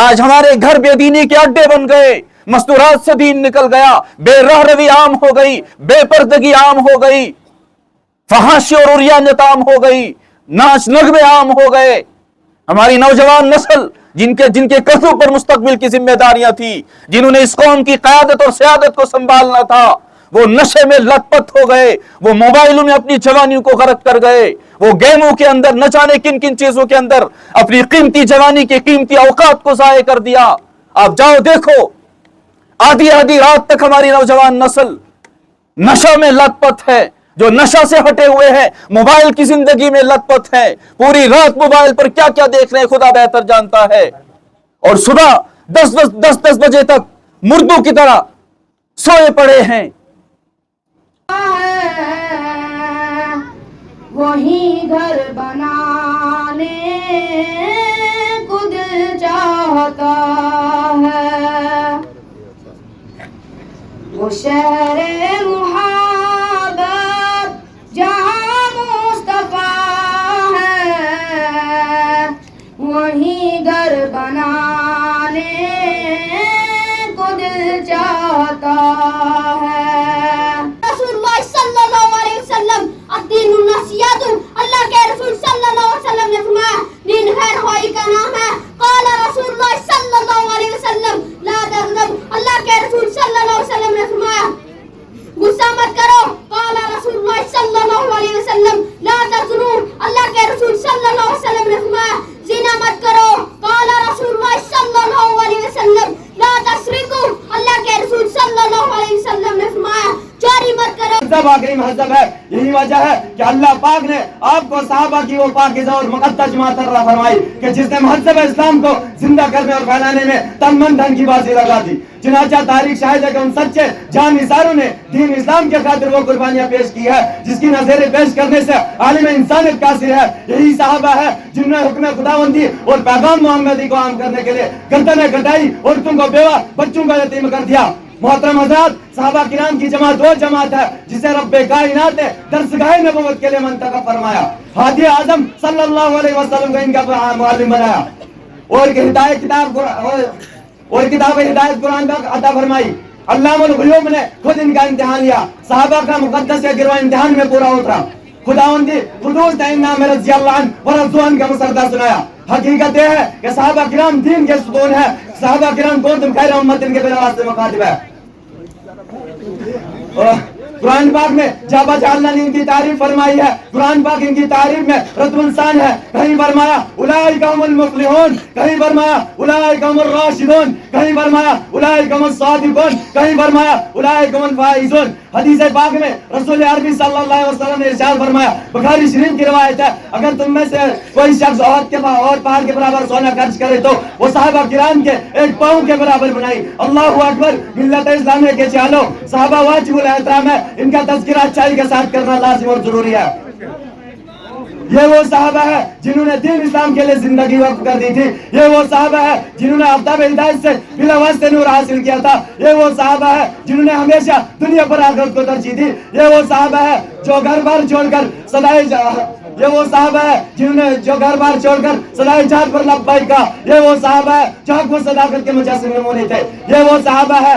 آج ہمارے گھر بے دینی کے اڈے بن گئے، مستورات سے دین نکل گیا، بے رہ روی عام ہو گئی، بے پردگی عام ہو گئی، فحاشی اور عریانیت عام ہو گئی، ناچ نغمے عام ہو گئے۔ ہماری نوجوان نسل جن کے کندھوں پر مستقبل کی ذمہ داریاں تھی، جنہوں نے اس قوم کی قیادت اور سیادت کو سنبھالنا تھا، وہ نشے میں لت پت ہو گئے، وہ موبائلوں میں اپنی جوانی کو غرق کر گئے، وہ گیموں کے اندر نہ جانے کن کن چیزوں کے اندر اپنی قیمتی جوانی کے قیمتی اوقات کو ضائع کر دیا۔ آپ جاؤ دیکھو، آدھی آدھی رات تک ہماری نوجوان نسل نشہ میں لت پت ہے، جو نشہ سے ہٹے ہوئے ہیں، موبائل کی زندگی میں لت پت ہے، پوری رات موبائل پر کیا کیا دیکھ رہے ہیں خدا بہتر جانتا ہے، اور صبح 10 بجے تک مردوں کی طرح سوئے پڑے ہیں۔ وہی گھر بنانے کو دل چاہتا ہے، وہ شہر محبت جہاں مصطفیٰ ہے، وہی گھر بنانے کو دل چاہتا ہے۔ رسول اللہ صلی اللہ علیہ وسلم الدین النصیحت، اللہ کے رسول صلی اللہ علیہ وسلم نے فرمایا دین خیر خواہی کا نام ہے۔ قال رسول اللہ صلی اللہ علیہ وسلم لا تغضب، اللہ کے رسول صلی اللہ علیہ وسلم نے فرمایا غصہ مت کرو۔ قال رسول اللہ صلی اللہ علیہ وسلم لا تزنوا، اللہ کے رسول صلی اللہ علیہ وسلم نے فرمایا زنا مت کرو۔ قال رسول اللہ صلی اللہ علیہ وسلم لا تسرقوا، اللہ کے رسول صلی اللہ علیہ وسلم نے فرمایا چوری مت کرو۔ مذہب آخری مذہب ہے، یہی وجہ ہے کہ اللہ پاک نے آپ کو صحابہ کی وہ پاکیزہ اور مقدس جماعت عطا فرمائی کہ جس نے مذہب اسلام کو زندہ کرنے اور پھیلانے میں تن من دھن کی بازی لگا دی۔ چنانچہ تاریخ شاہد ہے کہ ان سچے جان نثاروں نے دین اسلام کے خاطر وہ قربانیاں پیش کی ہے جس کی نظیر پیش کرنے سے عالم انسانیت قاصر ہے۔ یہی صحابہ ہے جنہوں نے حکم خداوندی اور پیغام محمدی کو عام کرنے کے لیے گردنیں کٹائی، عورتوں کو بیوہ، بچوں کو یتیم کر دیا۔ محترم حضرات، صحابہ کرام کی جماعت وہ جماعت ہے جسے رب کائنات نے درسگاہ نبوت کے لیے منتخب فرمایا، ہادی اعظم صلی اللہ علیہ وسلم کو ان کا معلم بنایا، اور کتاب ہدایت قرآن کا عطا فرمائی۔ علامہ الغیوب نے خود ان کا امتحان لیا، صحابہ کا مقدس یا گروہ امتحان میں پورا اترا۔ خداوندی قدوس تعین رضی اللہ عنہ ورضوا عنہ کا مسردہ سنایا۔ حقیقت یہ ہے کہ صحابہ کرام دین کے ستون ہے، صحابہ کرام کنتم خیر امت ان کے بلا واسطے مخاطب ہے۔ قرآن پاک میں جابا جعلنا نے ان کی تعریف فرمائی ہے، قرآن پاک ان کی تعریف میں رتب انسان ہے۔ کہیں فرمایا اولئک هم المفلحون، کہیں فرمایا اولئک هم الراشدون، کہیں فرمایا اولئک هم الصادقون، کہیں فرمایا اولئک هم الفائزون۔ حدیث پاک میں رسول عربی صلی اللہ علیہ وسلم نے ارشاد فرمایا، بخاری شریف کی روایت ہے، اگر تم میں سے کوئی شخص احد کے اور پہاڑ کے برابر سونا خرچ کرے تو وہ صحابہ کرام کے ایک پاؤں کے برابر بنائی۔ اللہ اکبر، ملت اسلامیہ کے چالو صحابہ واجب الاحترام ہے، ان کا تذکرہ اچھائی کے ساتھ کرنا لازم اور ضروری ہے۔ یہ وہ صحابہ ہے جنہوں نے دین اسلام کے لیے زندگی وقف کر دی تھی، یہ وہ صحابہ ہے جنہوں نے آفتاب ہدایت سے بلا واسطے نور حاصل کیا تھا، یہ وہ صحابہ ہے جنہوں نے ہمیشہ دنیا پر آخرت کو ترجیح دی، یہ وہ صحابہ ہے جو گھر بار چھوڑ کر یہ وہ صحابہ ہے جنہوں نے جو گھر بار چھوڑ کر صدائے جہاد پر لبیک کہا، یہ وہ صحابہ ہے جو حق و صداقت کے مجسم نمونے تھے، یہ وہ صحابہ ہے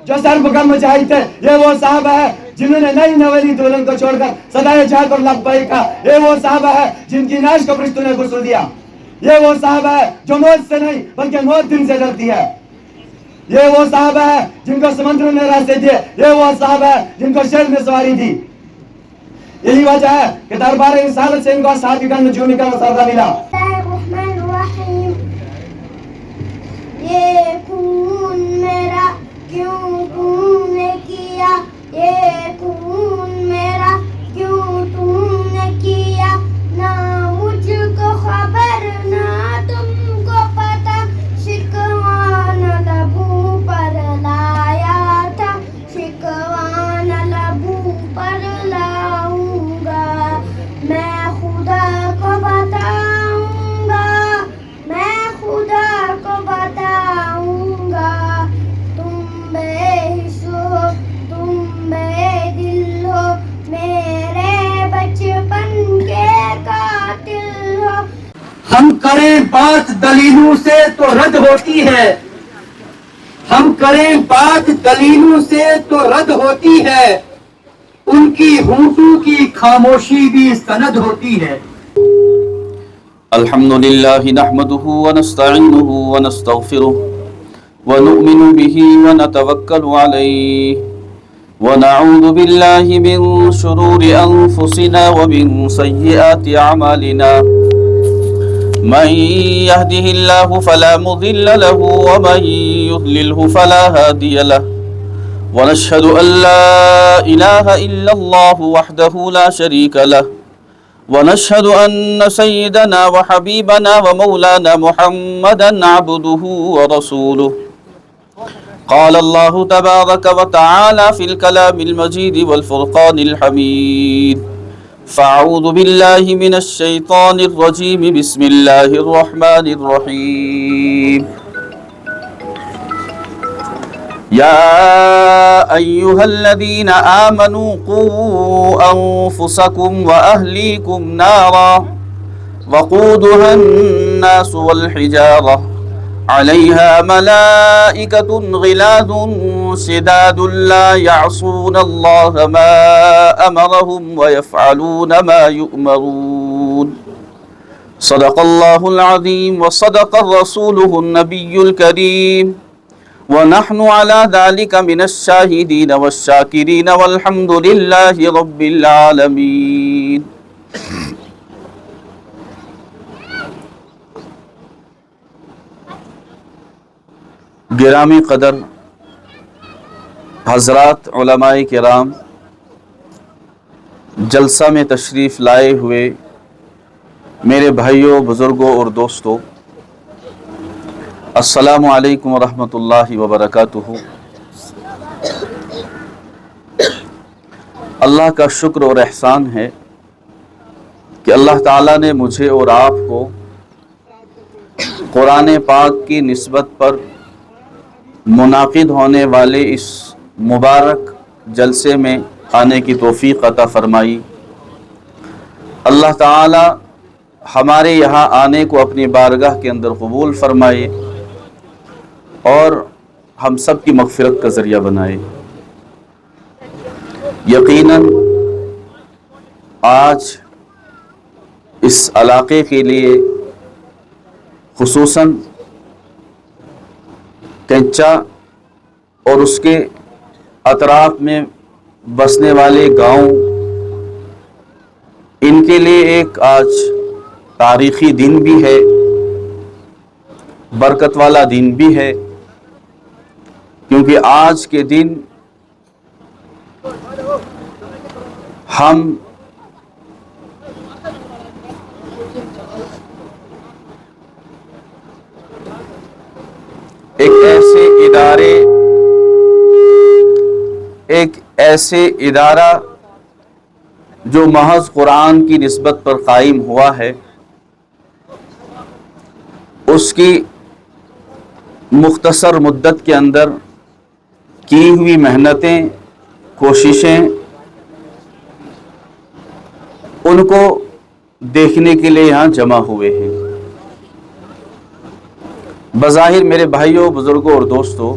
جو سر بکم مجاہد تھے، یہ وہ صحابہ ہے جنہوں نے نئی نویلی دولن کو چھوڑ کر صدائے جہاد پر لبیک کہا، یہ وہ صحابہ ہے جن کی ناش کو فرشتوں نے غسل دیا، یہ وہ صحابہ ہے جو موت سے نہیں بلکہ موت دن سے ڈرتی ہے، یہ وہ صحابہ ہے جن کو سمندروں نے راستے دیے، یہ وہ صحابہ ہے جن کو شیر نے سواری دی۔ یہی وجہ ہے کہ دربار رسالت سے ان کو صحابی کا نجومی کا مسردہ ملا۔ الرحمن الرحیم، یہ خون میرا کیوں تم نے کیا، یہ خون میرا کیوں تم نے کیا، نہ مجھ کو خبر نہ تم کو پتا، شکوان لبوں پر لایا تھا، شکوان لبوں پر لاؤں گا، میں خدا کو بتاؤں کریں بات دلیلوں سے تو رد ہوتی ہے، ہم کریں بات دلیلوں سے تو رد ہوتی ہے، ان کی ہونٹوں کی خاموشی بھی سند ہوتی ہے۔ الحمد لله نحمده ونستعينه ونستغفره ونؤمن به ونتوكل عليه ونعوذ بالله من شرور أنفسنا ومن سيئات أعمالنا، من يهده الله فلا مضل له ومن يضلله فلا هادي له، ونشهد أن لا إله إلا الله وحده لا شريك له، ونشهد أن سيدنا وحبيبنا ومولانا محمدا عبده ورسوله، قال الله تبارك وتعالى في الكلام المجيد والفرقان الحميد، فأعوذ بالله من الشيطان الرجيم، بسم الله الرحمن الرحيم، يا أيها الذين آمنوا قوا أنفسكم وأهليكم نارا وقودها الناس والحجارة عليها ملائكة غلاظ شداد لا يعصون الله ما أمرهم ويفعلون ما يؤمرون، صدق الله العظيم وصدق رسوله النبي الكريم، ونحن على ذلك من الشاهدين والشاكرين والحمد لله رب العالمين۔ گرامی قدر حضرات علماء کرام، جلسہ میں تشریف لائے ہوئے میرے بھائیوں، بزرگوں اور دوستوں، السلام علیکم ورحمۃ اللہ وبرکاتہ۔ اللہ کا شکر اور احسان ہے کہ اللہ تعالیٰ نے مجھے اور آپ کو قرآن پاک کی نسبت پر منعقد ہونے والے اس مبارک جلسے میں آنے کی توفیق عطا فرمائی۔ اللہ تعالیٰ ہمارے یہاں آنے کو اپنی بارگاہ کے اندر قبول فرمائے اور ہم سب کی مغفرت کا ذریعہ بنائے۔ یقیناً آج اس علاقے کے لیے، خصوصاً کینچا اور اس کے اطراف میں بسنے والے گاؤں، ان کے لیے ایک آج تاریخی دن بھی ہے، برکت والا دن بھی ہے، کیونکہ آج کے دن ہم ایک ایسے ادارہ جو محض قرآن کی نسبت پر قائم ہوا ہے، اس کی مختصر مدت کے اندر کی ہوئی محنتیں، کوششیں، ان کو دیکھنے کے لیے یہاں جمع ہوئے ہیں۔ بظاہر میرے بھائیوں، بزرگوں اور دوستوں،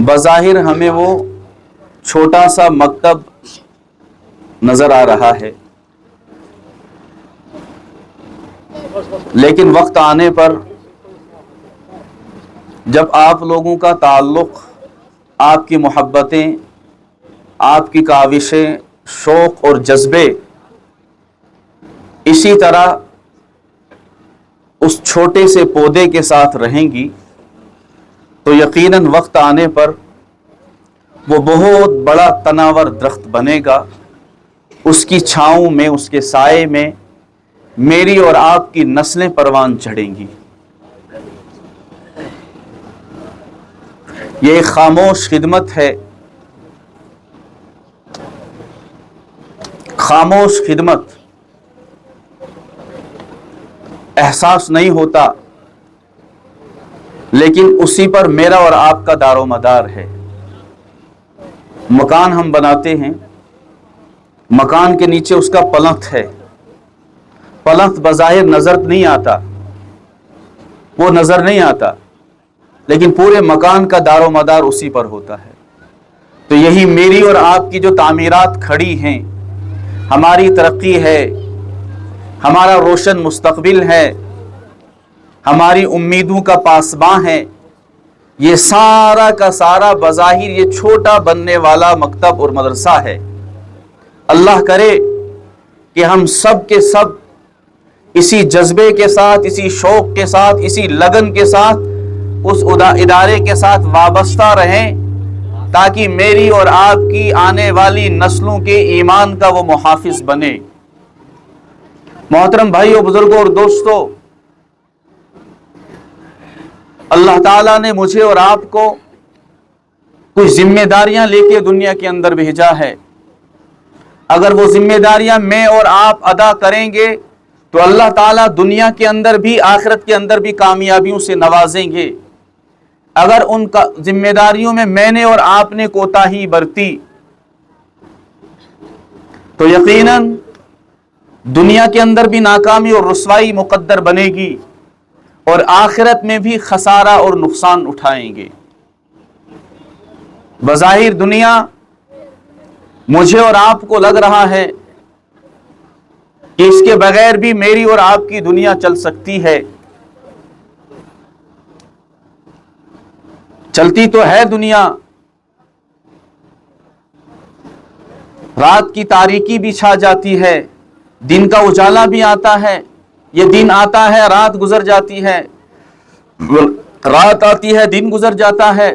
بظاہر ہمیں وہ چھوٹا سا مکتب نظر آ رہا ہے، لیکن وقت آنے پر جب آپ لوگوں کا تعلق، آپ کی محبتیں، آپ کی کاوشیں، شوق اور جذبے اسی طرح اس چھوٹے سے پودے کے ساتھ رہیں گی، تو یقیناً وقت آنے پر وہ بہت بڑا تناور درخت بنے گا۔ اس کی چھاؤں میں، اس کے سائے میں میری اور آپ کی نسلیں پروان چڑھیں گی۔ یہ ایک خاموش خدمت ہے، خاموش خدمت، احساس نہیں ہوتا، لیکن اسی پر میرا اور آپ کا دار و مدار ہے۔ مکان ہم بناتے ہیں، مکان کے نیچے اس کا پلنتھ ہے، पलंग बज़ाहिर नजर नहीं आता, वो नजर नहीं आता, लेकिन पूरे मकान का दारो मदार उसी पर होता है। तो यही मेरी और आपकी जो तामीरात खड़ी हैं, हमारी तरक्की है, हमारा रोशन मुस्तकबिल है, हमारी उम्मीदों का पासबां है, ये सारा का सारा बज़ाहिर ये छोटा बनने वाला मकतब और मदरसा है। अल्लाह करे कि हम सब के सब इसी जज्बे के साथ, इसी शौक के साथ, इसी लगन के साथ उस इदारे के साथ वाबस्ता रहें, ताकि मेरी और आपकी आने वाली नस्लों के ईमान का वो मुहाफिज बने। मोहतरम भाइयों, बुजुर्गों और दोस्तों, अल्लाह ताला ने मुझे और आपको कुछ जिम्मेदारियां लेके दुनिया के अंदर भेजा है। अगर वो जिम्मेदारियां मैं और आप अदा करेंगे तो अल्लाह ताला दुनिया के अंदर भी आखिरत के अंदर भी कामयाबियों से नवाजेंगे। अगर उन जिम्मेदारियों में मैंने और आपने कोताही बरती तो यकीनन दुनिया के अंदर भी नाकामी और रुसवाई मुकद्दर बनेगी और आखिरत में भी खसारा और नुकसान उठाएंगे। बज़ाहिर दुनिया मुझे और आपको लग रहा है कि इसके बगैर भी मेरी और आपकी दुनिया चल सकती है। चलती तो है दुनिया, रात की तारीकी भी छा जाती है, दिन का उजाला भी आता है, ये दिन आता है रात गुजर जाती है, रात आती है दिन गुजर जाता है,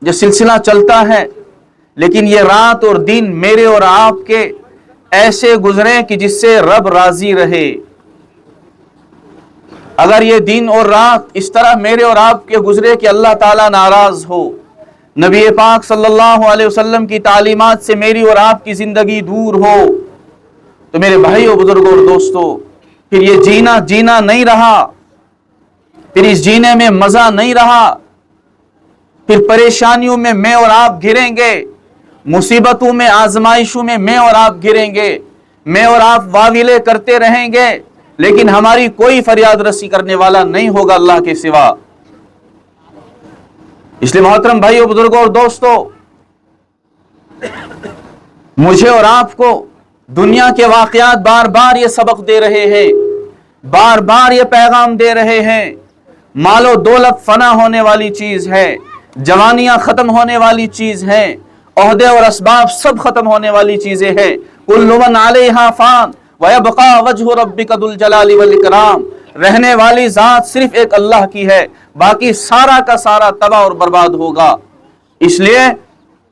ये सिलसिला चलता है। लेकिन ये रात और दिन मेरे और आपके ऐसे गुजरे कि जिससे रब राजी रहे। अगर ये दिन और रात इस तरह मेरे और आपके गुजरे कि अल्लाह ताला नाराज हो, नबी पाक सल्लल्लाहु अलैहि वसल्लम की तालीमात से मेरी और आपकी जिंदगी दूर हो, तो मेरे भाइयों, बुजुर्गों और दोस्तों, फिर ये जीना जीना नहीं रहा, फिर इस जीने में मजा नहीं रहा, फिर परेशानियों में मैं और आप घिरेंगे, मुसीबतों में आजमाइशों में मैं और आप घिरेंगे, मैं और आप वाविले करते रहेंगे, लेकिन हमारी कोई फरियाद रसी करने वाला नहीं होगा अल्लाह के सिवा। इसलिए मोहतरम भाइयों, बुजुर्गों और दोस्तों, मुझे और आपको दुनिया के वाकयात बार बार ये सबक दे रहे हैं, बार बार ये पैगाम दे रहे हैं। मालो दौलत फना होने वाली चीज है, जवानियां खत्म होने वाली चीज है, ओहदे और असबाब सब खत्म होने वाली चीजें हैं। कुल्लु मन अलैहा फान व यबका वजहु रब्बिका दुल जलाली वल इकराम। रहने वाली जात सिर्फ एक अल्लाह की है, बाकी सारा का सारा तबाह और बर्बाद होगा। इसलिए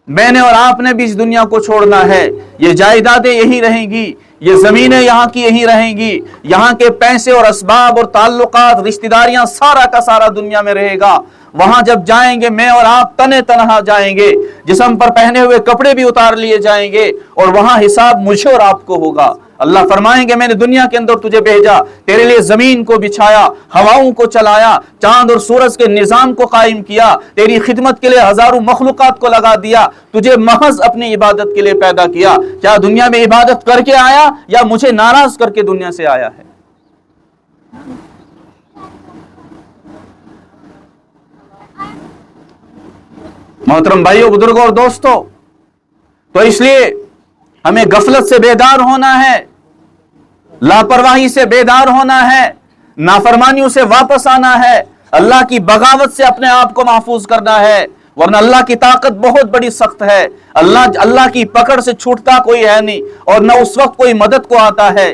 मैंने और आपने भी इस दुनिया को छोड़ना है। ये जायदादें यही रहेंगी, ये जमीनें यहाँ की यही रहेंगी, यहाँ के पैसे और असबाब और ताल्लुकात, रिश्तेदारियां, सारा का सारा दुनिया में रहेगा। वहां जब जाएंगे मैं और आप तने तनहा जाएंगे, जिस्म पर पहने हुए कपड़े भी उतार लिए जाएंगे और वहां हिसाब मुझे और आपको होगा। अल्लाह फरमाएंगे, मैंने दुनिया के अंदर तुझे भेजा, तेरे लिए जमीन को बिछाया, हवाओं को चलाया, चांद और सूरज के निजाम को कायम किया, तेरी खिदमत के लिए हजारों मखलूकात को लगा दिया, तुझे महज अपनी इबादत के लिए पैदा किया। क्या दुनिया में इबादत करके आया या मुझे नाराज करके दुनिया से आया है? मोहतरम भाइयों, बुजुर्गों और दोस्तों, तो इसलिए हमें गफलत से बेदार होना है, लापरवाही से बेदार होना है, नाफरमानियों से वापस आना है, अल्लाह की बगावत से अपने आप को महफूज करना है, वरना अल्लाह की ताकत बहुत बड़ी सख्त है। अल्लाह की पकड़ से छूटता कोई है नहीं और न उस वक्त कोई मदद को आता है।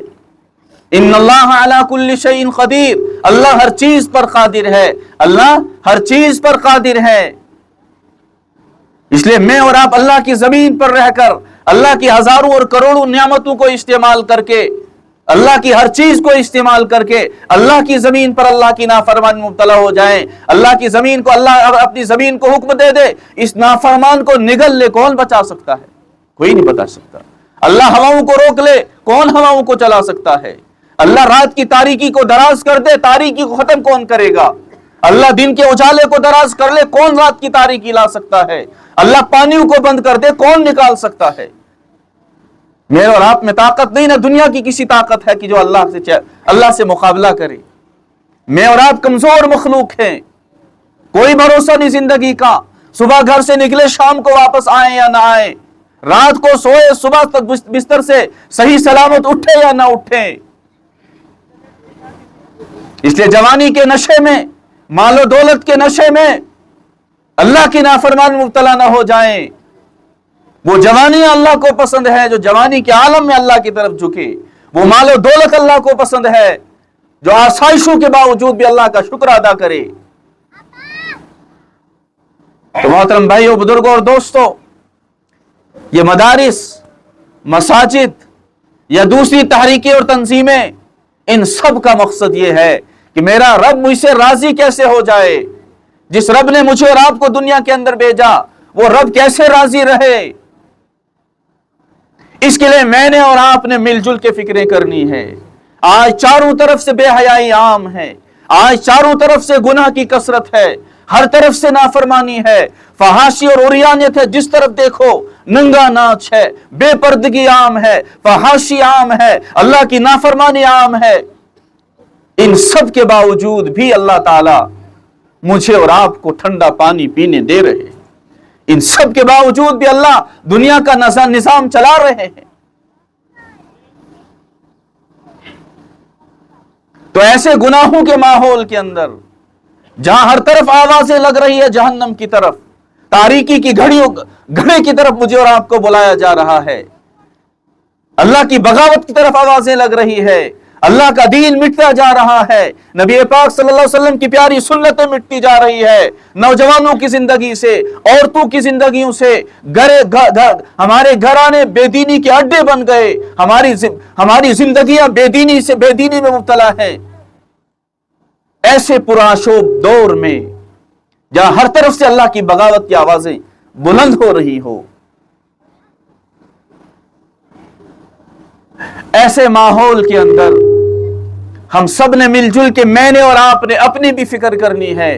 इन्नल्लाह अला कुल्ली शैइन क़दीर, अल्लाह हर चीज पर कादिर है, अल्लाह हर चीज पर कादिर है। इसलिए मैं और आप अल्लाह की जमीन पर रहकर अल्लाह की हजारों और करोड़ों नियामतों को इस्तेमाल करके, अल्लाह की हर चीज को इस्तेमाल करके अल्लाह की जमीन पर अल्लाह की नाफरमान मुब्तला हो जाएं। अल्लाह की जमीन को, अल्लाह अपनी जमीन को हुक्म दे दे, इस नाफरमान को निगल ले, कौन बचा सकता है? कोई नहीं बचा सकता। अल्लाह हवाओं को रोक ले, कौन हवाओं को चला सकता है? अल्लाह रात की तारीकी को दराज कर दे, तारीकी को खत्म कौन करेगा? अल्लाह दिन के उजाले को दराज कर ले, कौन रात की तारीकी ला सकता है? अल्लाह पानियों को बंद कर दे, कौन निकाल सकता है? मेरे और आप में ताकत नहीं, ना दुनिया की किसी ताकत है कि जो अल्लाह से मुकाबला करे। मैं और आप कमजोर मखलूक हैं, कोई भरोसा नहीं जिंदगी का। सुबह घर से निकले, शाम को वापस आए या ना आए, रात को सोए, सुबह तक बिस्तर से सही सलामत उठे या ना उठे। इसलिए जवानी के नशे में, मालो दौलत के नशे में अल्लाह की नाफरमान मुब्तला ना हो जाएं। वो जवानी अल्लाह को पसंद है जो जवानी के आलम में अल्लाह की तरफ झुके। वो मालो दौलत अल्लाह को पसंद है जो आसाइशों के बावजूद भी अल्लाह का शुक्र अदा करे। तो मोहतरम भाइयों, बुजुर्गों और दोस्तों, ये मदारिस, मसाजिद या दूसरी तहरीकें और तंजीमें, इन सब का मकसद ये है कि मेरा रब मुझसे राजी कैसे हो जाए। जिस रब ने मुझे और आपको दुनिया के अंदर भेजा, वो रब कैसे राजी रहे, इसके लिए मैंने और आपने मिलजुल के फिक्रें करनी है। आज चारों तरफ से बेहयाई आम है, आज चारों तरफ से गुनाह की कसरत है, हर तरफ से नाफरमानी है, फहाशी और उरियानियत है। जिस तरफ देखो नंगा नाच है, बेपर्दगी आम है, फहाशी आम है, अल्लाह की नाफरमानी आम है। इन सब के बावजूद भी अल्लाह ताला मुझे और आपको ठंडा पानी पीने दे रहे हैं। इन सब के बावजूद भी अल्लाह दुनिया का निजाम चला रहे हैं। तो ऐसे गुनाहों के माहौल के अंदर जहां हर तरफ आवाजें लग रही है जहन्नम की तरफ, तारीकी की घड़े की तरफ मुझे और आपको बुलाया जा रहा है, अल्लाह की बगावत की तरफ आवाजें लग रही है, अल्लाह का दीन मिटता जा रहा है, नबी पाक सल्लल्लाहु अलैहि वसल्लम की प्यारी सुन्नतें मिटती जा रही है, नौजवानों की जिंदगी से, औरतों की जिंदगियों से हमारे घराने बेदीनी के अड्डे बन गए, हमारी जिंदगियां बेदीनी में मुब्तला है। ऐसे पुराशोभ दौर में जहां हर तरफ से अल्लाह की बगावत की आवाजें बुलंद हो रही हो, ऐसे माहौल के अंदर हम सब ने मिलजुल के, मैंने और आपने अपनी भी फिक्र करनी है,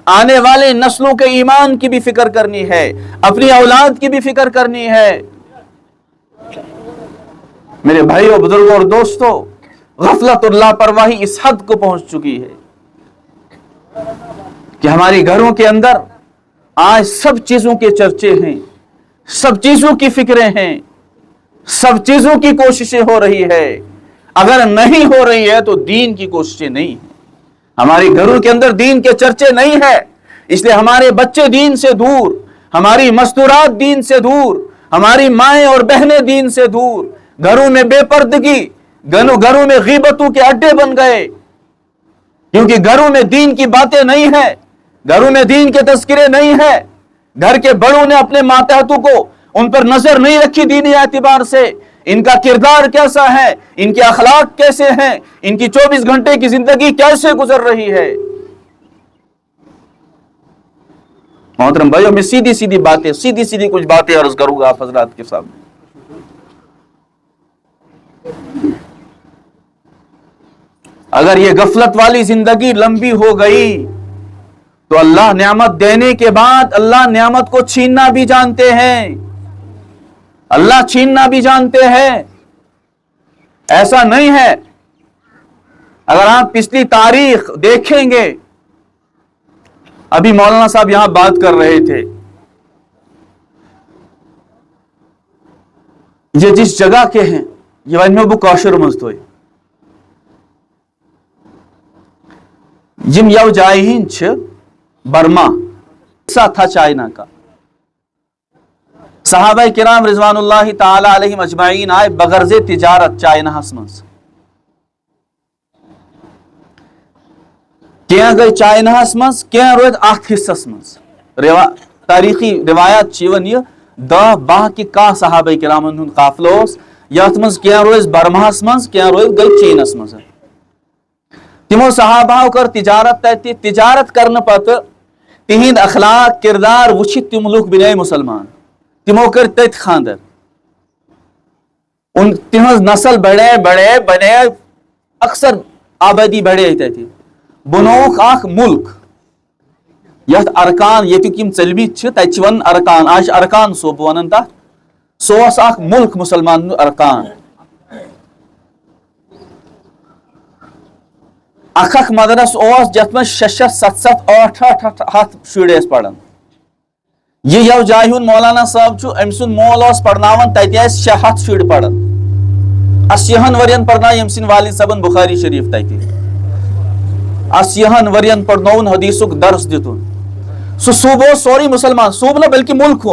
आने वाले नस्लों के ईमान की भी फिक्र करनी है, अपनी औलाद की भी फिक्र करनी है। मेरे भाइयों, बुजुर्गों और दोस्तों, गफलत और लापरवाही इस हद को पहुंच चुकी है कि हमारे घरों के अंदर आज सब चीजों के चर्चे हैं, सब चीजों की फिक्रें हैं, सब चीजों की कोशिशें हो रही है। अगर नहीं हो रही है तो दीन की कोशिशें नहीं है। हमारे घरों के अंदर दीन के चर्चे नहीं है, इसलिए हमारे बच्चे दीन से दूर, हमारी मस्तूरात दीन से दूर, हमारी माएं और बहनें दीन से दूर, घरों में बेपर्दगी, घरों में गीबतों के अड्डे बन गए, क्योंकि घरों में दीन की बातें नहीं है, घरों में दीन के तस्करे नहीं है। घर के बड़ों ने अपने मातहतों को, उन पर नजर नहीं रखी दीनी एतबार से, इनका किरदार कैसा है, इनके अखलाक कैसे हैं, इनकी 24 घंटे की जिंदगी कैसे गुजर रही है। मोहतरम भाइयों, मैं सीधी सीधी कुछ बातें अर्ज करूंगा आप हजरात के सामने। अगर ये गफलत वाली जिंदगी लंबी हो गई तो अल्लाह नेमत देने के बाद अल्लाह नेमत को छीनना भी जानते हैं, अल्लाह छीनना भी जानते हैं। ऐसा नहीं है, अगर आप पिछली तारीख देखेंगे, अभी मौलाना साहब यहां बात कर रहे थे, ये जिस जगह के हैं ये वन में कौशर मजदूर जिम यव जाए ही बर्मा सा था चाइना का। सहाबाए किराम रिजवानुल्लाहि ताला अलैहिम अजमाइन आए बगर्ज़े तिजारत चाइनाहस मज क्या गए चाइनाहस मज क्या रोज अथ हिस्सस मज तारीखी रिवायत चीवन ये 10-12 की का सहाबाए किराम हुंद काफिला ओस यथ मज क्या रोज बर्माहस मज क्या रोज गई चीनस मज। तिमो सहाबाओ कर तिजारत तति तिजारत करने पत तिहिंद अखलाक किरदार वुछित तिम लुक बिनाय मुसलमान, तिमो कर तत खानदर, उन तिहज नस्ल बड़े बने, अक्सर आबादी बड़े तति बनोक आख मुल्क यथ अरकान यतुक यम चलबी तत वन अरकान, आज अरकान सोप वनन तथ सोस अख मुल्क मुसलमान अरकान अख मदरस जत में 6 7 7 8 8 हथ शुर पढ़ान यह यव जाय हुन मौलाना साहब अम सुन मोल पढ़नावन तत 6 हथ शुर पढ़ान 80 वरियन पढ़ना यम सिन वालिद सबन बुखारी शरीफ तत 80 वरियन पढ़नौन हदीसुक दर्स दितुन सह सूबह सोरी मुसलमान सूब न बल्कि मुल्क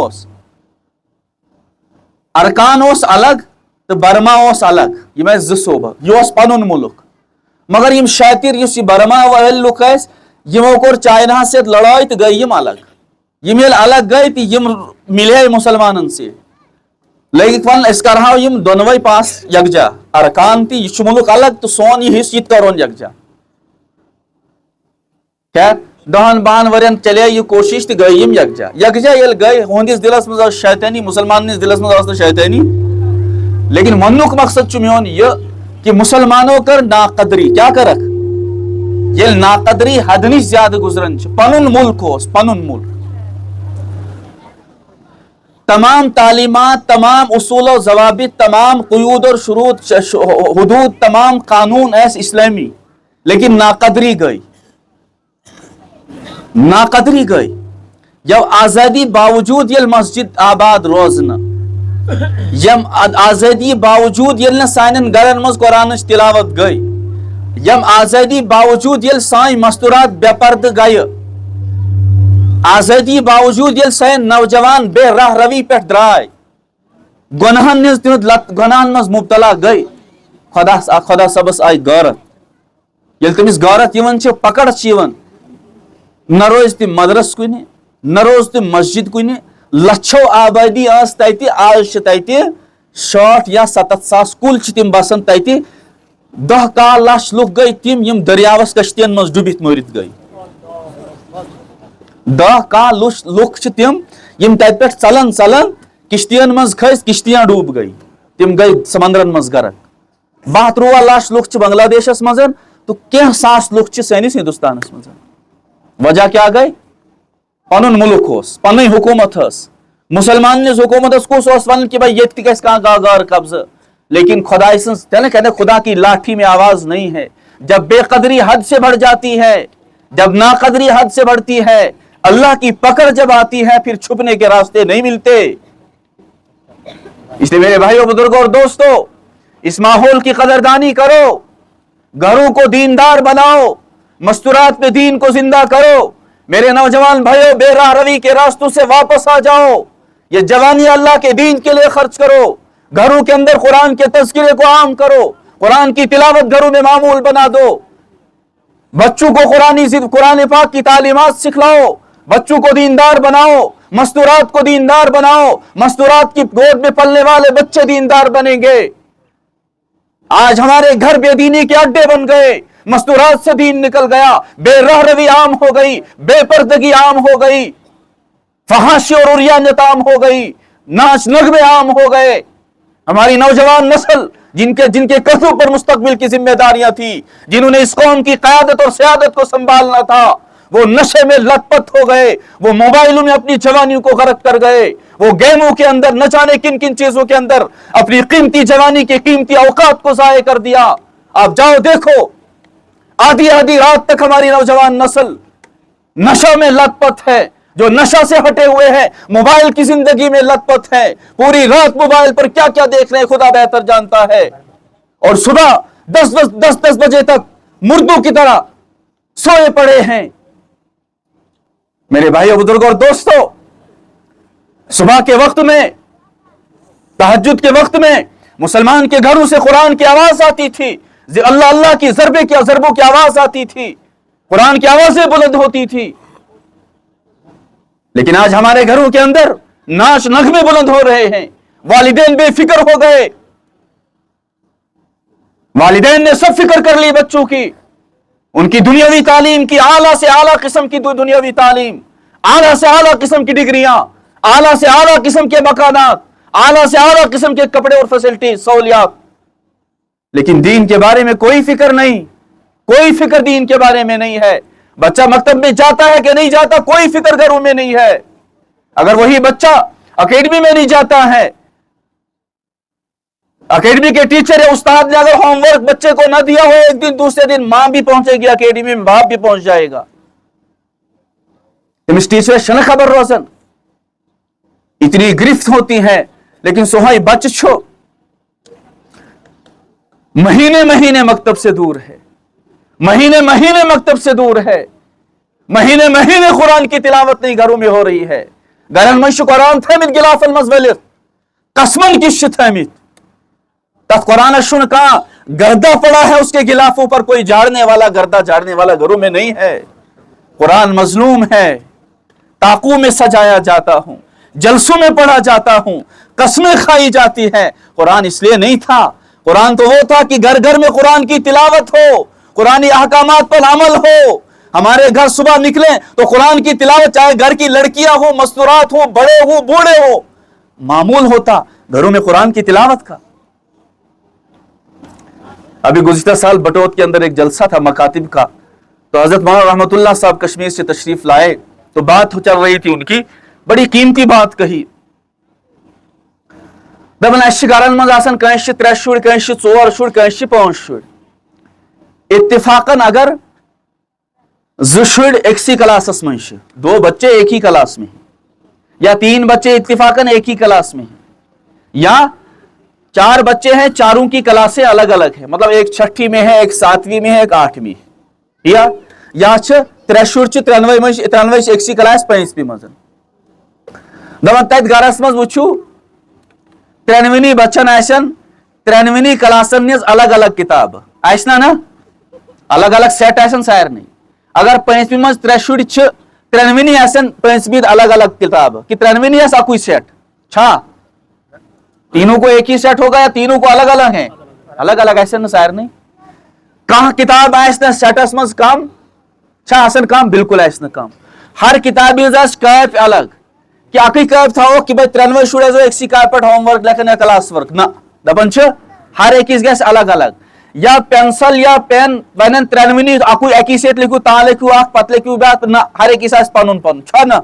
अरकान अलग तो बर्मा अलग यम ज सूबह यह पनुन मुल्क मगर यम शातिर युस बर्मा वाल लुक यमो कोर चाइना से लड़ाई तो गई यम अलग गई तो यम मिले मुसलमानन से लगिक वन करहाव यम दोनवे पास यकजा अरकान ती यह मुल्क अलग तो सोन यह हिस्स यत करोन यकजा खैर 10 12 वरियन चले यह कोशिश तो गई यम यकजा यकजा ये गई होंदिस दिलस मज शैतानी मुसलमान दिलस मज शैतानी लेकिन वनुक मकसद मोन यह कि मुसलमानों कर नाकदरी क्या करक ये नाकदरी हद निश ज्यादा गुजरन पनुन मुल्क पनुन मुल्क तमाम तालीमात तमाम उसूल और जवाबित तमाम क़ुयूद और शुरूत हुदूद तमाम कानून ऐस इस्लामी लेकिन नाकदरी गई जब आज़ादी बावजूद ये मस्जिद आबाद रोजन यम आज़ादी बावजूद ये सान गरन मज कुरान तिलावत गई यम आज़ादी बावजूद ये सान मस्तूरात बेपर्द गए आज़ादी बावजूद ये सान नौजवान बेराह रवी पे द्राय गुनाहन मज मुबतला गई खुदा सबस आई गारत ये तमिस गारत पकड़ न रोज तम मदरस कुन न रोज तम मस्जिद कुन लछो आबादी आज 60 या 70 सास कुल तम बसान तत 10 लाख लुक गई तम यम दरियावस कश्तियन मज डुबित मरित गई 10 लुक तम यम तत पे चलन किश्तियन मज खस किश्तियां डूब गई तम गई समंदरन मज गरक 12 लाख लुक बांग्लादेश मज तो कह सास लुक सैनिस हिंदुस्तान मज वजह क्या गई पनुन मुल्क पन हुकूमत मुसलमान हुकूमत कुस वन कि भाई ये गार कब्ज लेकिन खुदा कहते खुदा की लाठी में आवाज नहीं है जब बेकदरी हद से बढ़ जाती है जब नाकदरी हद से बढ़ती है अल्लाह की पकड़ जब आती है फिर छुपने के रास्ते नहीं मिलते। इसलिए मेरे भाइयों बुजुर्गों और दोस्तों इस माहौल की कदरदानी करो घरों को दीनदार बनाओ मस्तूरात पे दीन को जिंदा करो। मेरे नौजवान भाइयों बेराह रवी के रास्तों से वापस आ जाओ। ये जवानी अल्लाह के दीन के लिए खर्च करो। घरों के अंदर कुरान के तज़किरे को आम करो। कुरान की तिलावत घरों में मामूल बना दो। बच्चों को कुरान पाक की तालीमात सिखलाओ। बच्चों को दीनदार बनाओ। मस्तूरात को दीनदार बनाओ। मस्तूरात की गोद में पलने वाले बच्चे दीनदार बनेंगे। आज हमारे घर बेदीनी के अड्डे बन गए। मस्तूरात से दीन निकल गया। बेराह रवी आम हो गई। बेपर्दगी आम हो गई। फहाशी और उरियानियत आम हो गई। नाच नगमे आम हो गए। हमारी नौजवान नस्ल जिनके कंधों पर मुस्तकबिल की जिम्मेदारियां थी, जिन्होंने इस कौम की क़यादत और सियादत को संभालना था, वो नशे में लथपथ हो गए। वो मोबाइलों में अपनी जवानियों को गरक कर गए। वो गेमों के अंदर न जाने किन किन चीजों के अंदर अपनी कीमती जवानी के कीमती औकात को ज़ाय कर दिया। आप जाओ देखो, आधी आधी रात तक हमारी नौजवान नस्ल नशा में लथपथ है। जो नशा से हटे हुए हैं, मोबाइल की जिंदगी में लथपथ है। पूरी रात मोबाइल पर क्या क्या देख रहे हैं खुदा बेहतर जानता है। और सुबह 10 बजे तक मुर्दों की तरह सोए पड़े हैं। मेरे भाइयों बुजुर्गों और दोस्तों, सुबह के वक्त में, तहज्जुद के वक्त में मुसलमान के घरों से कुरान की आवाज आती थी। अल्लाह अल्लाह की ज़रबों की आवाज आती थी। कुरान की आवाजें बुलंद होती थी। लेकिन आज हमारे घरों के अंदर नाच नगमे बुलंद हो रहे हैं। वालिदैन बेफिक्र हो गए। वालिदैन ने सब फिक्र कर ली बच्चों की, उनकी दुनियावी तालीम की, आला से आला किस्म की दुनियावी तालीम, आला से आला किस्म की डिग्रियां, आला से आला किस्म के मकानात, आला से आला किस्म के कपड़े और फैसिलिटी सहूलियात। लेकिन दीन के बारे में कोई फिक्र नहीं। कोई फिक्र दीन के बारे में नहीं है। बच्चा मकतब में जाता है कि नहीं जाता, कोई फिक्र घरों में नहीं है। अगर वही बच्चा अकेडमी में नहीं जाता है, अकेडमी के टीचर या उस्ताद ने अगर होमवर्क बच्चे को न दिया हो, एक दिन दूसरे दिन मां भी पहुंचेगी अकेडमी में, बाप भी पहुंच जाएगा। तमिस टीचर शन खबर रोजन इतनी गिरफ्त होती है, लेकिन सोहाई बच छो महीने महीने मकतब से दूर है, महीने महीने मकतब से दूर है, महीने महीने कुरान की तिलावत नहीं घरों में हो रही है। गरन में कुरान थमित गिलाफल मजवलित कसमन की थमित तथ कुरान शुन का गर्दा पड़ा है, उसके गिलाफों पर कोई झाड़ने वाला, गर्दा झाड़ने वाला घरों में नहीं है। कुरान मजलूम है, ताकू में सजाया जाता हूं, जलसों में पढ़ा जाता हूं, कसमें खाई जाती है। कुरान इसलिए नहीं था, कुरान तो वो था कि घर घर में कुरान की तिलावत हो, कुरानी अहकामात पर अमल हो। हमारे घर सुबह निकले तो कुरान की तिलावत, चाहे घर की लड़कियां हो, मस्तूरात हो, बड़े हो, बूढ़े हो, मामूल होता घरों में कुरान की तिलावत का। अभी गुज़िश्ता साल बटोत के अंदर एक जलसा था मकातिब का, तो हजरत मौलाना रहमतुल्लाह साहब कश्मीर से तशरीफ लाए, तो बात चल रही थी उनकी, बड़ी कीमती बात कही। दबन गारन मज आसन कंश 3 शुर, कंश 4 शुर, कंश 5 शुर। इत्तिफाकन अगर 2 शुर एक क्लास में, 2 बच्चे एक ही क्लास में, या 3 बच्चे इत्तिफाकन एक ही क्लास में, या 4 बच्चे हैं, चारों की क्लासें अलग अलग है, मतलब एक 6वीं में है, एक 7वीं में है, एक 8वीं है, या 3 शुर 93 एक क्लास 5वीं मज दपन तत गरस मज वुचू 3वीं बच्चन आसन 3वीं क्लासन निज अलग अलग किताब आसना ना, अलग अलग सेट आसन सारनी। अगर 5वीं मज 3 शुर 3वीं आसन 5वीं अलग अलग किताब कि 3वीं आस अकुई सेट छा, तीनों को एक ही सेट होगा या तीनों को अलग अलग है, अलग अलग आसन सारनी। कहा किताब आसन सेटस मज कम छा आसन कम, बिल्कुल आसन कम। हर किताब कैप अलग कि अकई कैप था कि भाई 93 शुर एक कैप पे होमवर्क लेखन या क्लास वर्क ना, दपन हर एक अलग अलग। या पेंसिल या पेन वन 93 अकु अकी सेट लिखू ता लिखू पत लिखू बात ना, हर एक पन पन ना,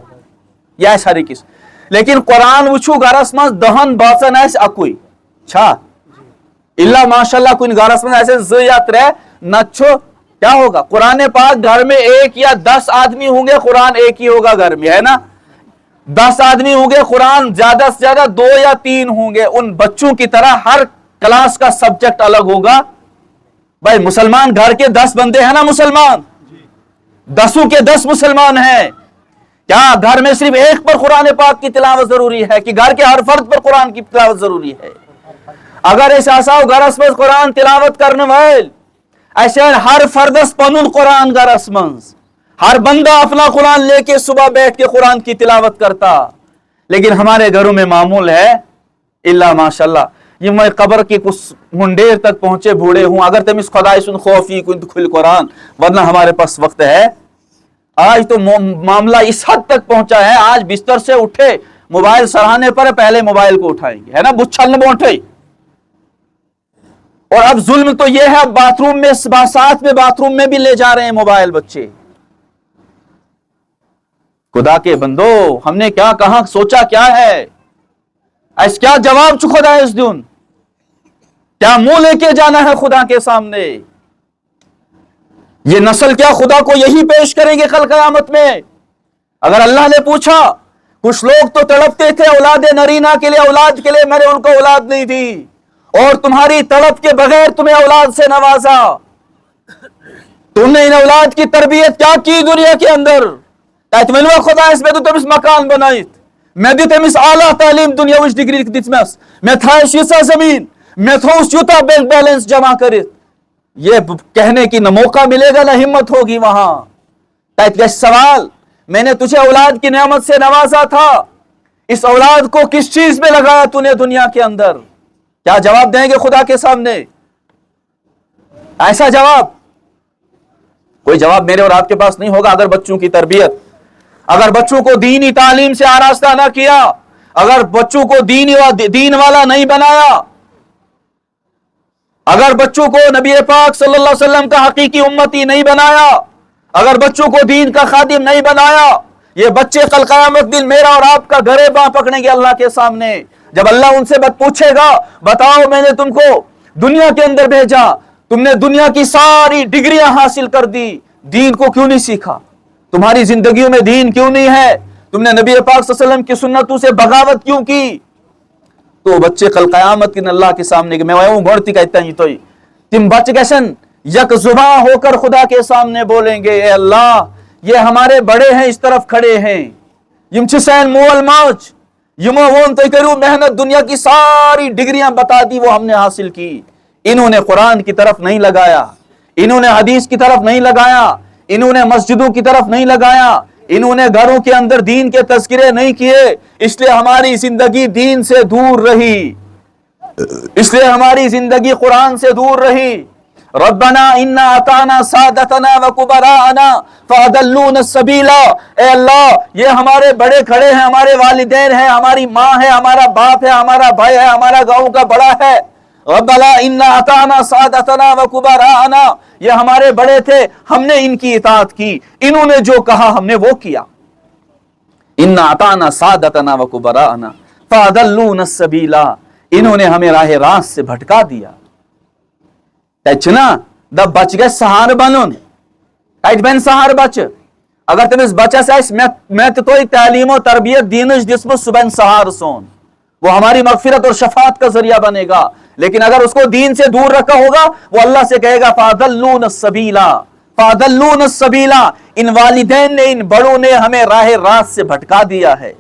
यह हर एक। लेकिन कुरान वुचू गरस मज 10 बचन अकुई छा, इल्ला माशाल्लाह कुछ गरस में ऐसे 2 या 3 न क्या होगा। कुरान पाक घर में 1 या 10 आदमी होंगे, कुरान एक ही होगा घर में, है ना। 10 आदमी होंगे, कुरान ज्यादा से ज्यादा 2 या 3 होंगे। उन बच्चों की तरह हर क्लास का सब्जेक्ट अलग होगा। भाई मुसलमान घर के 10 बंदे हैं ना, मुसलमान 10 के 10 मुसलमान हैं। क्या घर में सिर्फ एक पर कुरान पाक की तिलावत जरूरी है कि घर के हर फर्द पर कुरान की तिलावत जरूरी है? अगर ऐसा आसाओ गरस में कुरान तिलावत करने वाले ऐसे हर फर्दस पनुन कुरान गरस मंज, हर बंदा अपना कुरान लेके सुबह बैठ के कुरान की तिलावत करता। लेकिन हमारे घरों में मामूल है इल्ला माशाल्लाह, ये मैं कब्र के कुछ मुंडेर तक पहुंचे बूढ़े हूं, अगर तुम इस खुदाई सुन खौफी कुछ खुल कुरान, वरना हमारे पास वक्त है। आज तो मामला इस हद तक पहुंचा है, आज बिस्तर से उठे मोबाइल सराहने पर पहले मोबाइल को उठाएंगे, है ना, बुच्छल में उठे। और अब जुल्म तो यह है, बाथरूम में साथ में बाथरूम में भी ले जा रहे हैं मोबाइल बच्चे। खुदा के बंदो, हमने क्या कहा, सोचा क्या है, ऐसा क्या जवाब खुदा है इस दिन, क्या मुंह लेके जाना है खुदा के सामने। ये नस्ल क्या खुदा को यही पेश करेंगे कल कयामत में। अगर अल्लाह ने पूछा, कुछ लोग तो तड़पते थे औलाद नरीना के लिए, औलाद के लिए, मैंने उनको औलाद नहीं दी और तुम्हारी तड़प के बगैर तुम्हें औलाद से नवाजा, तुमने इन औलाद की तरबियत क्या की दुनिया के अंदर। खुदा इसमें तो तुम मकान बनाई, मैं दी तमिस आला तालीम दुनिया डिग्री दिस मैं था शीशा जमीन, मैं थो यूता बैंक बैलेंस जमा करे। ये कहने की न मौका मिलेगा न हिम्मत होगी वहां। सवाल, मैंने तुझे औलाद की नेमत से नवाजा था, इस औलाद को किस चीज में लगाया तूने दुनिया के अंदर, क्या जवाब देंगे खुदा के सामने? ऐसा जवाब, कोई जवाब मेरे और आपके पास नहीं होगा। अगर बच्चों की तरबियत, अगर बच्चों को दीनी तालीम से आरास्ता ना किया, अगर बच्चों को दीन वाला नहीं बनाया, अगर बच्चों को नबी पाक सल्लल्लाहु अलैहि वसल्लम का हकीकी उम्मती नहीं बनाया, अगर बच्चों को दीन का खादिम नहीं बनाया, ये बच्चे कल क़यामत दिन मेरा और आपका गरे बां पकड़ेंगे अल्लाह के सामने। जब अल्लाह उनसे पूछेगा, बताओ मैंने तुमको दुनिया के अंदर भेजा, तुमने दुनिया की सारी डिग्रियां हासिल कर दी, दीन को क्यों नहीं सीखा? तुम्हारी जिंदगियों में दीन क्यों नहीं है? तुमने नबी पाक सल्लल्लाहु अलैहि वसल्लम की सुन्नतों से बगावत क्यों की? तो बच्चे कल कयामत के अल्लाह के सामने मैं गोड़ती कहता ही तो तिम बच गशन यक जुबा होकर खुदा के सामने बोलेंगे, ए अल्लाह ये हमारे बड़े हैं, इस तरफ खड़े हैं, यम सैन मोल मौज यमो वोन तो करूं मेहनत, दुनिया की सारी डिग्रियां बता दी वो हमने हासिल की, इन्होंने कुरान की तरफ नहीं लगाया, इन्होंने हदीस की तरफ नहीं लगाया, इन्होंने मस्जिदों की तरफ नहीं लगाया, इन्होंने घरों के अंदर दीन के तज़किरे नहीं किए, इसलिए हमारी जिंदगी दीन से दूर रही, इसलिए हमारी जिंदगी कुरान से दूर रही। रब्बना इन्ना अताना सादतना व कुबराना फअदल्लूना सबीला, ए अल्लाह ये हमारे बड़े खड़े हैं, हमारे वालिदैन हैं, हमारी माँ है, हमारा बाप है, हमारा भाई है, हमारा गांव का बड़ा है। रब्बना इन्ना अताना सादतना व कुबराना, ये हमारे बड़े थे, हमने इनकी इताअत की, इन्होंने जो कहा हमने वो किया। इन्ना अताना सादतना व कुबराना फअदल्लूना सबीला, इन्होंने हमें राह रास्त से भटका दिया। तचना द बच गए सहार बनन तट बन सहार बच, अगर तमिस बचस मैं तो तालीम और तरबियत दीनच दिसम सह बन सहार सोन, वो हमारी मगफिरत और शफात का जरिया बनेगा। लेकिन अगर उसको दीन से दूर रखा होगा वो अल्लाह से कहेगा फादल्लून सबीला, फादल्लून सबीला, इन वालिदैन ने, इन बड़ों ने हमें राह रास्त से भटका दिया है।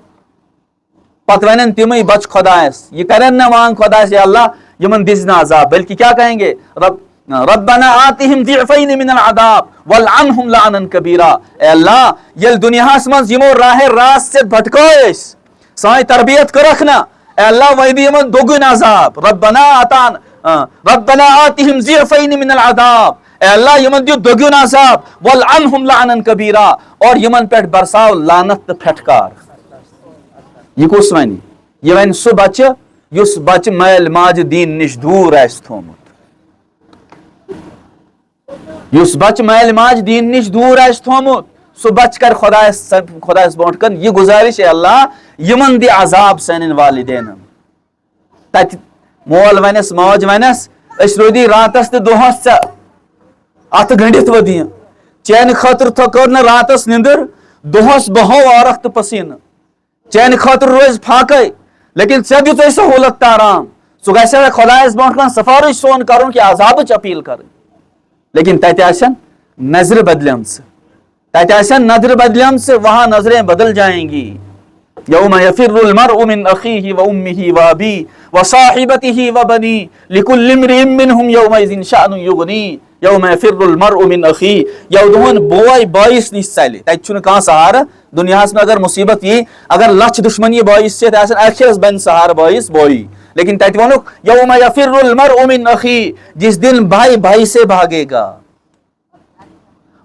पत वन तिम बच खुदायस, ये करें ना मांग खुदायस अल्लाह यमन दिजना अजाब, बल्कि क्या कहेंगे रब्बना आतिहिम दिअफैन मिनल अदाब वलअनहुम लानन कबीरा, ए अल्लाह यल दुनियास मज यमो राह रास्त से भटकोइस साई तरबियत करखना, ए अल्लाह वही यमन दोगुन अजाब, रब्बना आतिहिम दिअफैन मिनल अदाब, ए अल्लाह यमन दियो दोगुन अजाब वलअनहुम लानन कबीरा, और यमन पेट बरसाव लानत फटकार। ये कुस वन ये वन सु बच युस बच मैल माज दीन निश दूर आस थोमुत, युस बच मैल माज दीन निश दूर आस थोमुत, सु बच कर खुदायस बोट कन ये गुजारिश है अल्लाह यमन दि अजाब सन वालिदैन। तत मोल वनस मौज वनस अस रोदी रातस तो दोहस अत गंडित वदिय चैन खतर थो न रातस निंदर, दोहस बहो औरख तो पसीन, चैन खतर रोज फाके, लेकिन से दित सहूलत आराम, सह ग खुदायस ब्रोह सिफारिश सोन कर अजाब अपील कर, लेकिन तत नजर बदलम, तत नजर बदलम, वहां नजरें बदल जाएंगी। यौम यफिर्रुल मर्उ मिन अखीहि व उम्मिहि व अबी व साहिबतिहि व बनी लिकुल्लि इम्रिइन मिनहुम यौमइज़िन शअनुन युगनी, यौम यफिर्रुल मर्उ मिन अखी, यौदुन बोय बाइस निश चले, तत छुन कहां सहारा दुनियास में। अगर मुसीबत ये अगर लच दुश्मनी बाइस से आखिरस बन सहार बाइस बोई, लेकिन तत वोनुक यौम यफिर्रुल मर्उ मिन अखी, जिस दिन भाई भाई से भागेगा,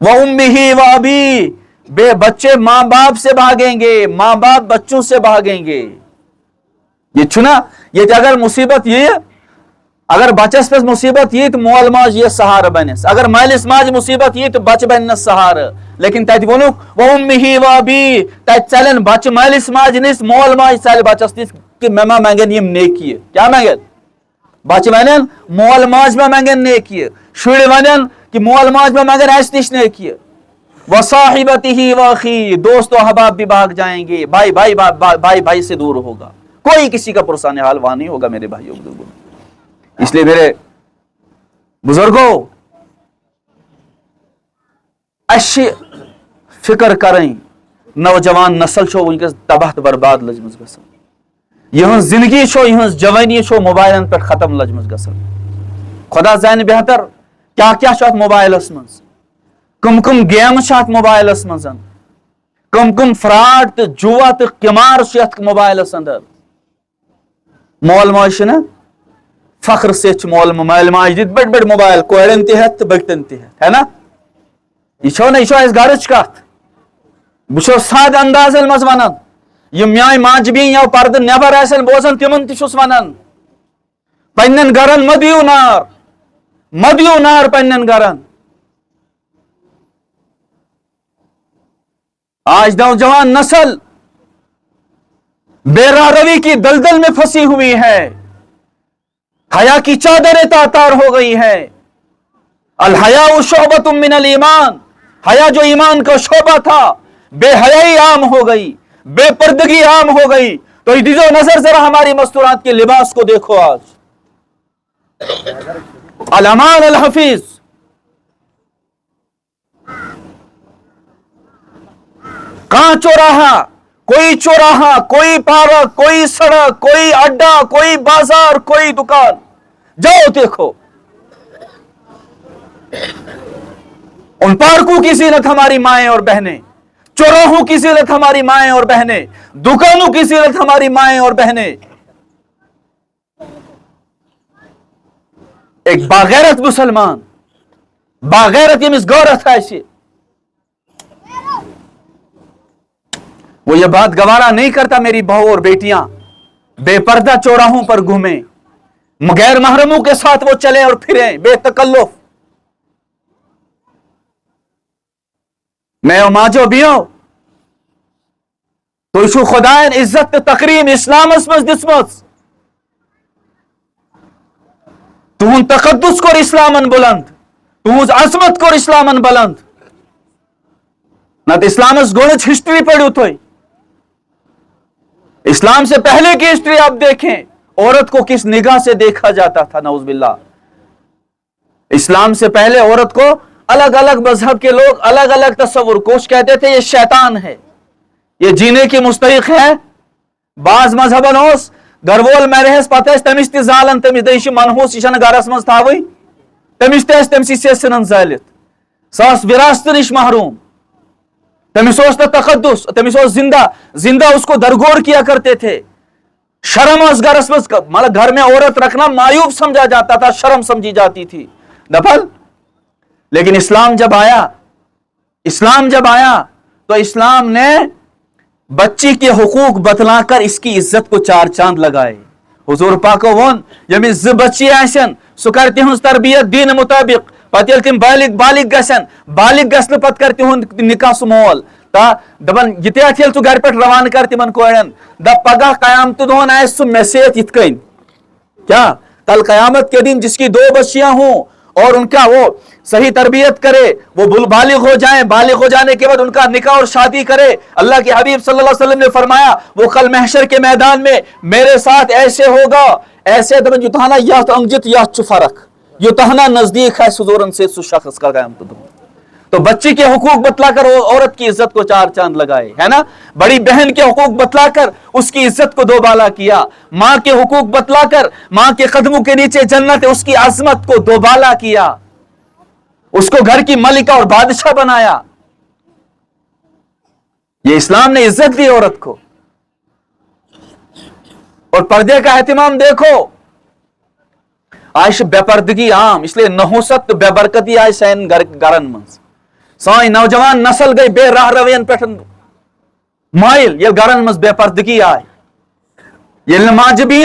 व उम्मिहि व अबी, बे बच्चे माँ बाप से भागेंगे, माँ बाप बच्चों से भागेंगे। ये चुना ये अगर मुसीबत ये अगर बचस पे मुसीबत ये तो मोल माज ये सहार बनस, अगर मालिस माज मुसीबत ये तो बच बन सहार, लेकिन तत वोनु वो उम्मिहि व अबी, तत चलन बच मालिस माज निस मोल माज चल बचस निस कि मेमा मांगन यम नेकी, क्या मांगन बच वनन मोल माज में मांगन नेकी, शुड़ वनन कि मोल माज में मांगन ऐस निश नेकी, व साहिबतिहि व अखी, दोस्त व अहबाब भी भाग जाएंगे, भाई भाई भाई भाई से दूर होगा, कोई किसी का पुरसाने हाल वहां नहीं होगा मेरे भाइयों बुजुर्गों। इसलिए मेरे बुजुर्गों अच्छी फिक्र करें, नौजवान नस्ल छो वनकस तबाह तो बर्बाद लजमस गसन, यह जिंदगी छो यह जवानी छो मोबाइलन पे खत्म लजमस गसन। खुदा जान बेहतर क्या क्या मोबाइलस मज, कम कम गेम मोबाइलस मज, कम कम फ्रॉड तो जुआ तो किमार मोबाइलस अंदर। मोल माज ना फख्र से मोल मोबाइल माज दित बड़ बड़ मोबाइल कोड़न तहत बगतन तहत है ना, यह ना यह गरच कत बो साद अंदाजन मज वन यम म्यान माजबी या पर्द नबर बोजान तिमन तुस वन पन्न गरन मदियो नार पन्न गरन। आज नौजवान नस्ल बेरारवी की दलदल में फंसी हुई है, हया की चादरें तातार हो गई है। अल हया शोबतुम मिनल ईमान, हया जो ईमान का शोबा था, बेहयाई आम हो गई, बेपर्दगी आम हो गई। तो दीजो नजर जरा हमारी मस्तूरात के लिबास को देखो। आज अल अमान अल हफीज, कहां चौराहा, कोई पार्क, कोई सड़क, कोई अड्डा, कोई बाजार, कोई दुकान, जाओ देखो। उन पार्कों की जीनत हमारी माएं और बहनें, चौराहों की जीनत हमारी माएं और बहनें, दुकानों की जीनत हमारी माएं और बहनें। एक बागैरत मुसलमान, बागैरत यमिस गौरत है, वो ये बात गवारा नहीं करता मेरी बहू और बेटियां बेपर्दा चौराहों पर घूमे, गैर महरमों के साथ वो चले और फिरे बेतकल्लुफ। मैं माजो बियो तो इशु खुदायन इज्जत तकरीम इस्लामस मज दिस्मस तुहुन तकद्दुस को इस्लामन बुलंद, तुहुज अजमत को इस्लामन बुलंद। न तो इस्लामस गोणच हिस्ट्री पढ़ू तो इस्लाम से पहले की हिस्ट्री आप देखें, औरत को किस निगाह से देखा जाता था। नऊजुबिल्लाह, इस्लाम से पहले औरत को अलग अलग मजहब के लोग अलग अलग तस्वुर, कुछ कहते थे ये शैतान है, ये जीने की मुस्तहिक है। बाज मजहबन ओस गरवोल मैरहस पतस तमिस ति जालन तमिस दइश मनहूस इशन गरस मज थावई तमिस तस तमसी से सनन जालित सास विरासत निश महरूम। तमिस ओस तकद्दुस, तमिस ओस जिंदा उसको दरगोर किया करते थे। शर्म उस गरस मज, मतलब घर में औरत रखना मायूब समझा जाता था, शर्म समझी जाती थी दफल। लेकिन इस्लाम जब आया तो इस्लाम ने बच्ची के हुकूक बतलाकर इसकी इज्जत को चार चांद लगाए। हुजूर पाक वोन यमिस ज बच्ची आसन सु कर तिहुंज तरबियत दीन मुताबिक, पत येल तिम बालिग गसन, बालिग गसन पत कर तिहुंद निकाह सुमोल ता दबन यते अथेल सु घर पे रवान कर तिमन कोयन द पगा कयामत दोन आए सु मैसेज इतकन क्या कल कयामत के दिन जिसकी दो बच्चियां हों और उनका वो सही तरबियत करे, वो बालिग हो जाए, बालिग हो जाने के बाद उनका निकाह और शादी करे। अल्लाह के हबीब सल्लल्लाहु अलैहि वसल्लम ने फरमाया वो कल महशर के मैदान में मेरे साथ ऐसे होगा, ऐसे दबन युताना या अंजित या चुफरक, युताना नजदीक है सुजोरन से शख्स का कायम। तो बच्ची के हुकूक बतलाकर औरत की इज्जत को चार चांद लगाए, है ना। बड़ी बहन के हुकूक बतलाकर उसकी इज्जत को दोबाला किया। मां के हुकूक बतलाकर मां के कदमों के नीचे जन्नत है उसकी अजमत को दोबाला किया, उसको घर की मलिका और बादशाह बनाया। ये इस्लाम ने इज्जत दी औरत को। और पर्दे का एहतिमाम देखो, आयश बेपर्दगी आम, इसलिए नहुसत बेबरकती आय सैन गरन मंज साई नौजवान नस्ल गई बेराह रवियन पे माइल ये गरन मज बेपर्दगी आय। ये नमाज भी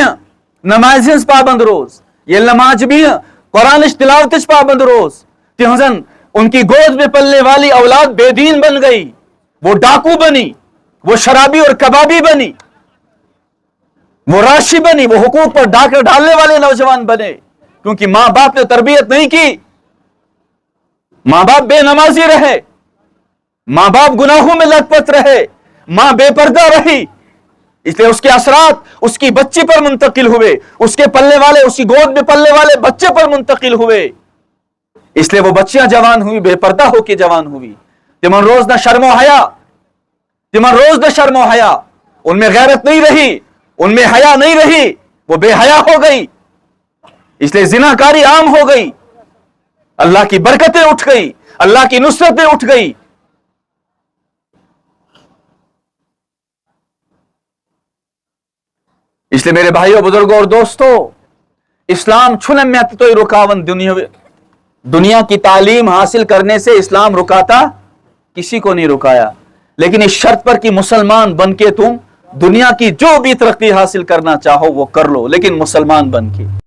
नमाज पाबंद रोज, ये नमाज भी कुरान तिलावत पाबंद रोज। तिहजन उनकी गोद में पलने वाली औलाद बेदीन बन गई, वो डाकू बनी, वो शराबी और कबाबी बनी, वो राशि बनी, वो हुकूक पर डाके डालने वाले नौजवान बने, क्योंकि मां बाप ने तरबियत नहीं की। मां बाप बेनमाजी रहे, मां बाप गुनाहों में लथपथ रहे, मां बेपर्दा रही, इसलिए उसके असरात उसकी बच्ची पर मुंतकिल हुए, उसके पलने वाले, उसकी गोद में पलने वाले बच्चे पर मुंतकिल हुए। इसलिए वो बच्चियां जवान हुई, बेपर्दा होकर जवान हुई। तिमन रोज न शर्मो हया, तिमन रोज न शर्मो हया, उनमें गैरत नहीं रही, उनमें हया नहीं रही, वो बेहया हो गई। इसलिए जिनाकारी आम हो गई, अल्लाह की बरकतें उठ गई, अल्लाह की नुसरतें उठ गई। इसलिए मेरे भाइयों बुजुर्गों और दोस्तों, इस्लाम छुन में तो रुकावन दुनिया की तालीम हासिल करने से इस्लाम रुकाता किसी को नहीं रुकाया, लेकिन इस शर्त पर कि मुसलमान बन के तुम दुनिया की जो भी तरक्की हासिल करना चाहो वो कर लो, लेकिन मुसलमान बन के।